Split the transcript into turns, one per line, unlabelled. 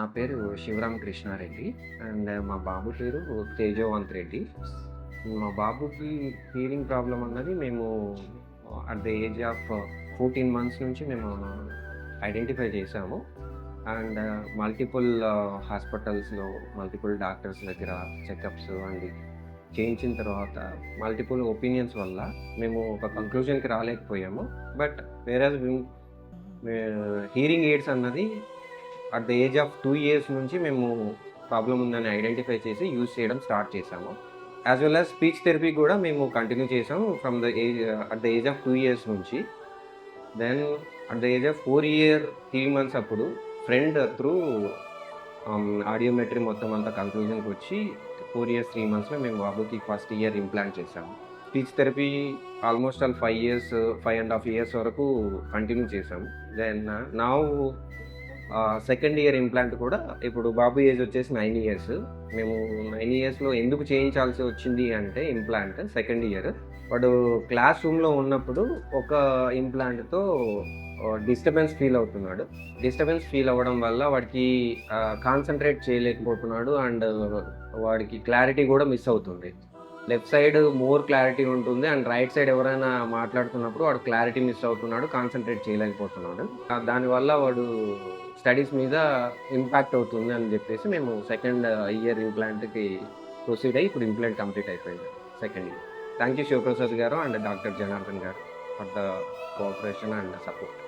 నా పేరు శివరామ కృష్ణారెడ్డి అండ్ మా బాబు పేరు తేజవంత్ రెడ్డి. మా బాబుకి హియరింగ్ ప్రాబ్లమ్ అన్నది మేము at the age of 14 months నుంచి మేము ఐడెంటిఫై చేశాము. అండ్ మల్టిపుల్ హాస్పిటల్స్‌లో, మల్టిపుల్ డాక్టర్స్ దగ్గర చెకప్స్ అవి చేయించిన తర్వాత మల్టిపుల్ ఒపీనియన్స్ వల్ల మేము ఒక కంక్లూజన్‌కి రాలేకపోయాము. బట్ వేరస్ హియరింగ్ ఎయిడ్స్ అన్నది at the age of 2 years నుంచి మేము ప్రాబ్లమ్ ఉందని ఐడెంటిఫై చేసి యూజ్ చేయడం స్టార్ట్ చేశాము. As well as speech therapy కూడా మేము కంటిన్యూ చేసాము from the age at the age of 2 years నుంచి. Then at the age of 4 year 3 months అప్పుడు ఫ్రెండ్ త్రూ ఆడియోమెట్రీ మొత్తం అంతా కంక్లూజన్‌కొచ్చి 4 ఇయర్స్ 3 మంత్స్‌లో మేము బాబుకి ఫస్ట్ ఇయర్ ఇంప్లాంట్ చేశాము. Speech therapy almost all 5 years, 5 ½ years వరకు కంటిన్యూ చేశాము. Then now second year implant కూడా ఇప్పుడు బాబు ఏజ్ వచ్చేసి 9 ఇయర్స్. మేము 9 ఇయర్స్‌లో ఎందుకు చేయించాల్సి వచ్చింది అంటే ఇంప్లాంట్ సెకండ్ ఇయర్. వాడు క్లాస్ రూమ్‌లో ఉన్నప్పుడు ఒక ఇంప్లాంట్‌తో డిస్టర్బెన్స్ ఫీల్ అవుతున్నాడు. డిస్టర్బెన్స్ ఫీల్ అవ్వడం వల్ల వాడికి కాన్సంట్రేట్ చేయలేకపోతున్నాడు. అండ్ వాడికి క్లారిటీ కూడా మిస్ అవుతుంది. లెఫ్ట్ సైడ్ మోర్ క్లారిటీ ఉంటుంది. అండ్ రైట్ సైడ్ ఎవరైనా మాట్లాడుతున్నప్పుడు వాడు క్లారిటీ మిస్ అవుతున్నాడు. కాన్సంట్రేట్ చేయలేకపోతున్నాడు. దానివల్ల వాడు స్టడీస్ మీద ఇంపాక్ట్ అవుతుంది అని చెప్పేసి మేము సెకండ్ ఇయర్ ఇంప్లాంట్‌కి ప్రొసీడ్ అయ్యి ఇప్పుడు ఇంప్లాంట్ కంప్లీట్ అయిపోయింది second year. Thank you Sivaprasad garu and doctor Janardhan garu for the cooperation and support.